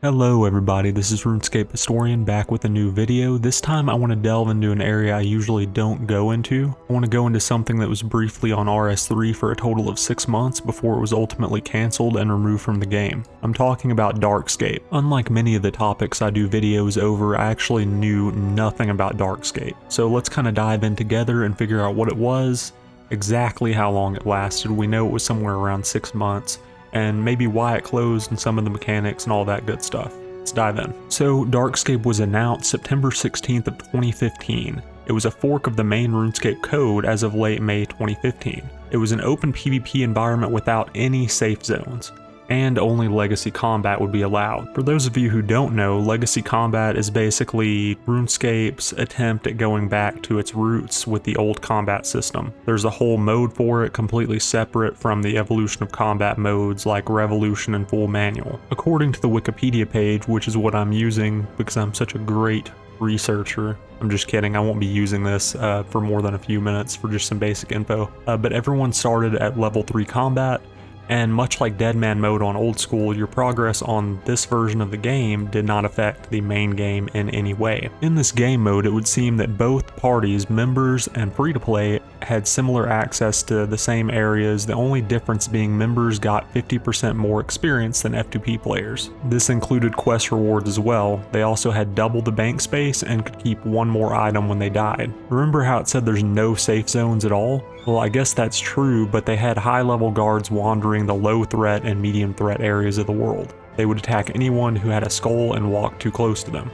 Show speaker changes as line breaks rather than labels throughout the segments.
Hello everybody, this is RuneScape Historian back with a new video. This time I want to delve into an area I usually don't go into. I want to go into something that was briefly on RS3 for a total of 6 months before it was ultimately cancelled and removed from the game. I'm talking about Darkscape. Unlike many of the topics I do videos over, I actually knew nothing about Darkscape. So let's kind of dive in together and figure out what it was, exactly how long it lasted. We know it was somewhere around 6 months. And maybe why it closed and some of the mechanics and all that good stuff. Let's dive in. So Darkscape was announced September 16th of 2015. It was a fork of the main RuneScape code as of late May 2015. It was an open PvP environment without any safe zones, and only legacy combat would be allowed. For those of you who don't know, legacy combat is basically RuneScape's attempt at going back to its roots with the old combat system. There's a whole mode for it completely separate from the evolution of combat modes like Revolution and Full Manual. According to the Wikipedia page, which is what I'm using because I'm such a great researcher. I'm just kidding, I won't be using this for more than a few minutes for just some basic info. But everyone started at level 3 combat. And much like Deadman mode on Old School, your progress on this version of the game did not affect the main game in any way. In this game mode, it would seem that both parties, members and free-to-play, had similar access to the same areas, the only difference being members got 50% more experience than F2P players. This included quest rewards as well. They also had double the bank space and could keep one more item when they died. Remember how it said there's no safe zones at all? Well, I guess that's true, but they had high-level guards wandering the low-threat and medium-threat areas of the world. They would attack anyone who had a skull and walk too close to them.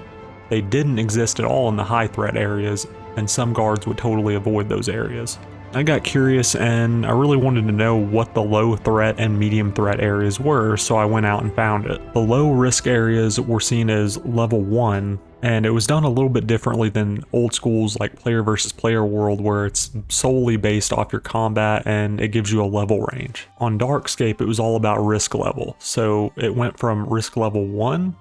They didn't exist at all in the high-threat areas, and some guards would totally avoid those areas. I got curious and I really wanted to know what the low-threat and medium-threat areas were, so I went out and found it. The low-risk areas were seen as level 1, and it was done a little bit differently than Old School's like player versus player world where it's solely based off your combat and it gives you a level range. On Darkscape, it was all about risk level, so it went from risk level 1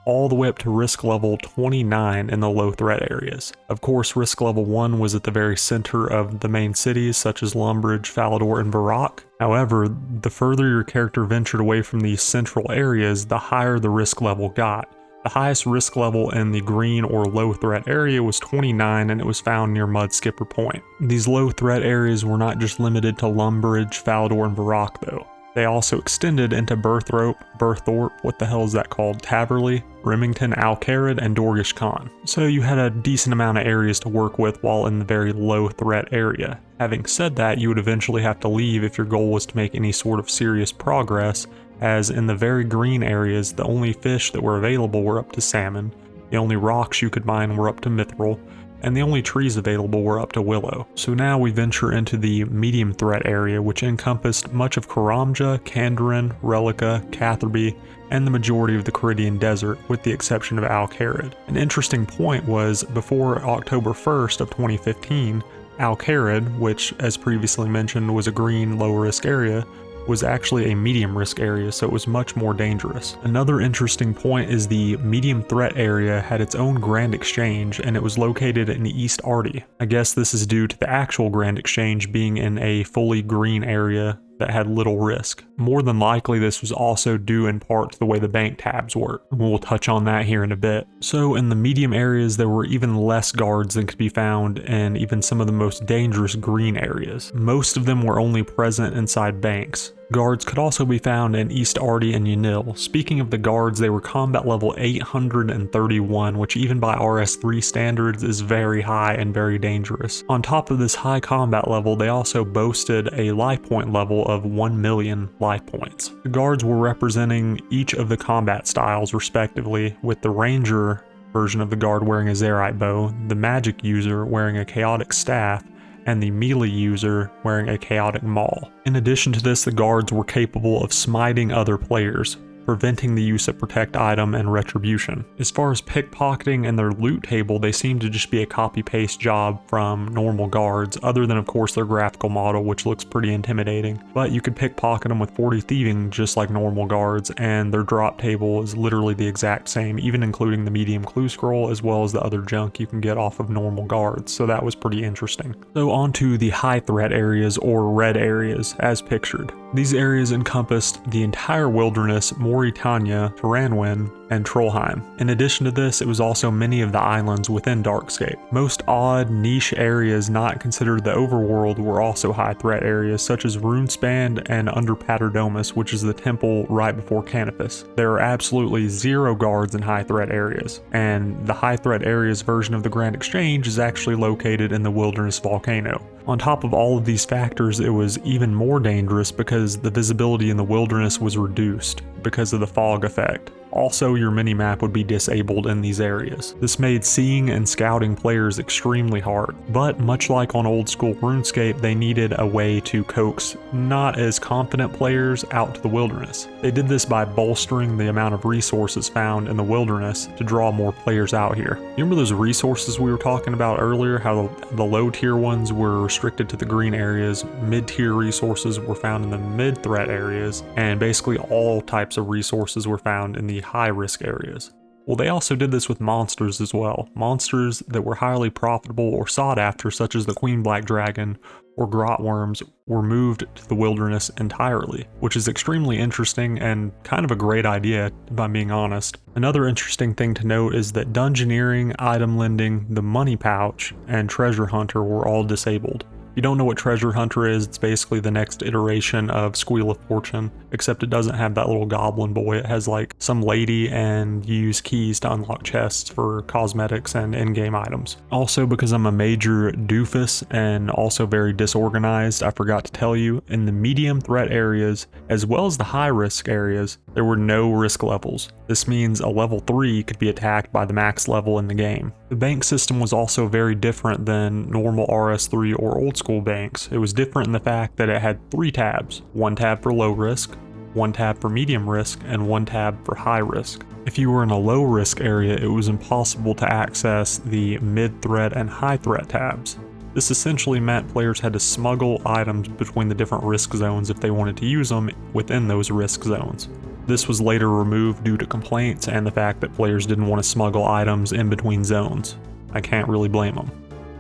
all the way up to risk level 29 in the low threat areas. Of course, risk level 1 was at the very center of the main cities such as Lumbridge, Falador, and Varrock. However, the further your character ventured away from these central areas, the higher the risk level got. The highest risk level in the green or low threat area was 29, and it was found near Mudskipper Point. These low threat areas were not just limited to Lumbridge, Falador, and Varrock though. They also extended into Berthorpe, what the hell is that called? Taverley, Remington, Alcarid, and Dorgish Khan. So you had a decent amount of areas to work with while in the very low threat area. Having said that, you would eventually have to leave if your goal was to make any sort of serious progress, as in the very green areas, the only fish that were available were up to salmon, the only rocks you could mine were up to mithril, and the only trees available were up to willow. So now we venture into the medium threat area, which encompassed much of Karamja, Kandarin, Relica, Catherby, and the majority of the Caridian Desert, with the exception of Alcarid. An interesting point was, before October 1st of 2015, Alcarid, which as previously mentioned was a green low-risk area, was actually a medium risk area, so it was much more dangerous. Another interesting point is the medium threat area had its own Grand Exchange, and it was located in East Arty. I guess this is due to the actual Grand Exchange being in a fully green area that had little risk. More than likely this was also due in part to the way the bank tabs work. We'll touch on that here in a bit. So in the medium areas there were even less guards than could be found in even some of the most dangerous green areas. Most of them were only present inside banks. Guards could also be found in East Arty and Yanil. Speaking of the guards, they were combat level 831, which even by RS3 standards is very high and very dangerous. On top of this high combat level, they also boasted a life point level of 1 million life points. The guards were representing each of the combat styles respectively, with the ranger version of the guard wearing a Zerite bow, the magic user wearing a chaotic staff, and the melee user wearing a chaotic maul. In addition to this, the guards were capable of smiting other players, preventing the use of protect item and retribution. As far as pickpocketing and their loot table, they seem to just be a copy-paste job from normal guards, other than of course their graphical model, which looks pretty intimidating. But you could pickpocket them with 40 thieving just like normal guards, and their drop table is literally the exact same, even including the medium clue scroll as well as the other junk you can get off of normal guards, so that was pretty interesting. So on to the high threat areas, or red areas, as pictured. These areas encompassed the entire wilderness, more Mauritania, Taranwin, and Trollheim. In addition to this, it was also many of the islands within Darkscape. Most odd, niche areas not considered the overworld were also high threat areas, such as Runespan and Under Paterdomus, which is the temple right before Canopus. There are absolutely zero guards in high threat areas, and the high threat areas version of the Grand Exchange is actually located in the Wilderness Volcano. On top of all of these factors, it was even more dangerous because the visibility in the wilderness was reduced because of the fog effect. Also, your minimap would be disabled in these areas. This made seeing and scouting players extremely hard, but much like on Old School Runescape, they needed a way to coax not as confident players out to the wilderness. They did this by bolstering the amount of resources found in the wilderness to draw more players out here. You remember those resources we were talking about earlier, how the low tier ones were restricted to the green areas, mid-tier resources were found in the mid-threat areas, and basically all types of resources were found in the high-risk areas. Well, they also did this with monsters as well. Monsters that were highly profitable or sought after, such as the Queen Black Dragon or grot worms, were moved to the wilderness entirely, which is extremely interesting and kind of a great idea, if I'm being honest. Another interesting thing to note is that Dungeoneering, Item Lending, the Money Pouch, and Treasure Hunter were all disabled. If you don't know what Treasure Hunter is, it's basically the next iteration of Squeal of Fortune, except it doesn't have that little goblin boy. It has like some lady, and you use keys to unlock chests for cosmetics and in-game items. Also, because I'm a major doofus and also very disorganized, I forgot to tell you, in the medium threat areas, as well as the high risk areas, there were no risk levels. This means a level 3 could be attacked by the max level in the game. The bank system was also very different than normal RS3 or old school banks. It was different in the fact that it had 3 tabs, 1 tab for low risk, 1 tab for medium risk, and 1 tab for high risk. If you were in a low risk area, it was impossible to access the mid threat and high threat tabs. This essentially meant players had to smuggle items between the different risk zones if they wanted to use them within those risk zones. This was later removed due to complaints and the fact that players didn't want to smuggle items in between zones. I can't really blame them,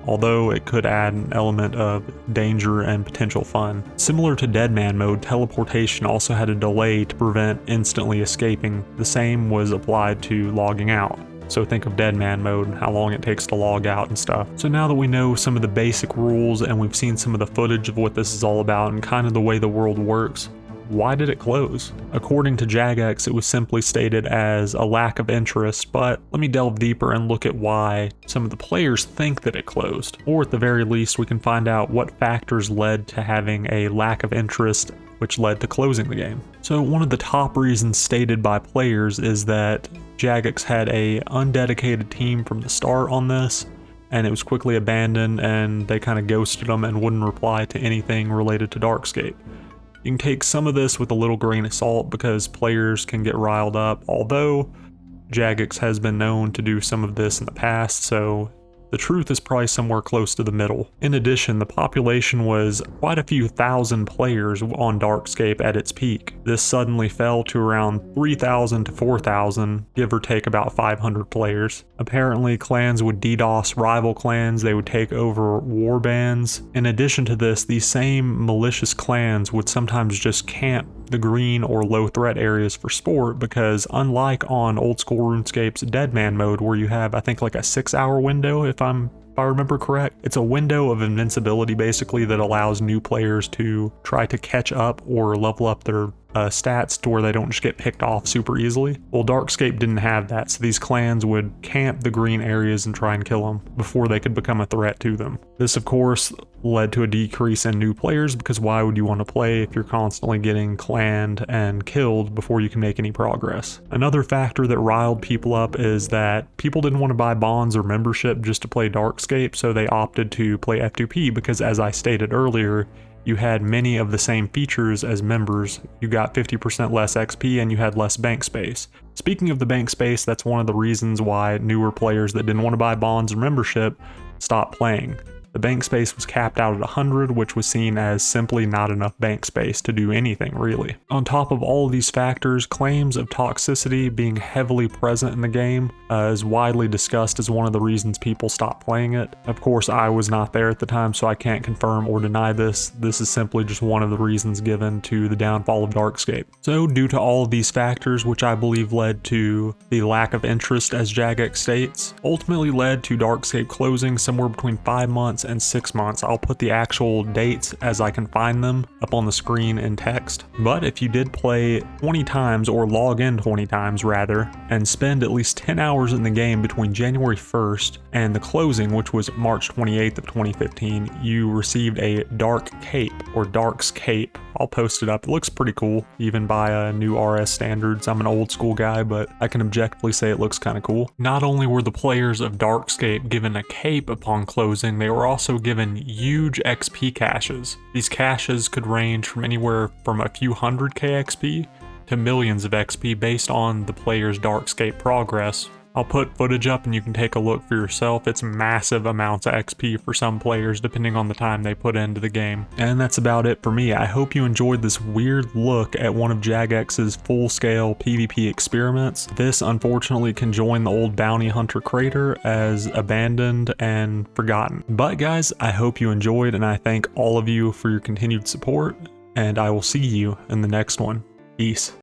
although it could add an element of danger and potential fun. Similar to Deadman mode, teleportation also had a delay to prevent instantly escaping. The same was applied to logging out. So think of Deadman mode and how long it takes to log out and stuff. So now that we know some of the basic rules and we've seen some of the footage of what this is all about and kind of the way the world works, why did it close? According to Jagex, it was simply stated as a lack of interest, but let me delve deeper and look at why some of the players think that it closed. Or at the very least, we can find out what factors led to having a lack of interest, which led to closing the game. So one of the top reasons stated by players is that Jagex had a undedicated team from the start on this, and it was quickly abandoned, and they kind of ghosted them and wouldn't reply to anything related to Darkscape. You can take some of this with a little grain of salt because players can get riled up, although Jagex has been known to do some of this in the past, so the truth is probably somewhere close to the middle. In addition, the population was quite a few thousand players on Darkscape at its peak. This suddenly fell to around 3,000 to 4,000, give or take about 500 players. Apparently, clans would DDoS rival clans, they would take over warbands. In addition to this, these same malicious clans would sometimes just camp the green or low threat areas for sport, because unlike on Old School RuneScape's Deadman mode, where you have I think like a 6-hour window if I remember correct, it's a window of invincibility basically that allows new players to try to catch up or level up their stats to where they don't just get picked off super easily. Well, Darkscape didn't have that, so these clans would camp the green areas and try and kill them before they could become a threat to them. This of course led to a decrease in new players, because why would you want to play if you're constantly getting clanned and killed before you can make any progress? Another factor that riled people up is that people didn't want to buy bonds or membership just to play Darkscape, so they opted to play F2P because, as I stated earlier, you had many of the same features as members. You got 50% less XP and you had less bank space. Speaking of the bank space, that's one of the reasons why newer players that didn't want to buy bonds or membership stopped playing. The bank space was capped out at 100, which was seen as simply not enough bank space to do anything really. On top of all of these factors, claims of toxicity being heavily present in the game is widely discussed as one of the reasons people stopped playing it. Of course, I was not there at the time, so I can't confirm or deny this. This is simply just one of the reasons given to the downfall of Darkscape. So due to all of these factors, which I believe led to the lack of interest, as Jagex states, ultimately led to Darkscape closing somewhere between 5 months and 6 months. I'll put the actual dates as I can find them up on the screen in text. But if you did play 20 times, or log in 20 times rather, and spend at least 10 hours in the game between January 1st and the closing, which was March 28th of 2015, you received a Dark Cape, or Darkscape. I'll post it up. It looks pretty cool, even by new RS standards. I'm an old school guy, but I can objectively say it looks kind of cool. Not only were the players of Darkscape given a cape upon closing, they were also given huge XP caches. These caches could range from anywhere from a few hundred KXP to millions of XP based on the player's Darkscape progress. I'll put footage up and you can take a look for yourself. It's massive amounts of XP for some players depending on the time they put into the game. And that's about it for me. I hope you enjoyed this weird look at one of Jagex's full-scale PvP experiments. This unfortunately can join the old bounty hunter crater as abandoned and forgotten. But guys, I hope you enjoyed, and I thank all of you for your continued support, and I will see you in the next one. Peace.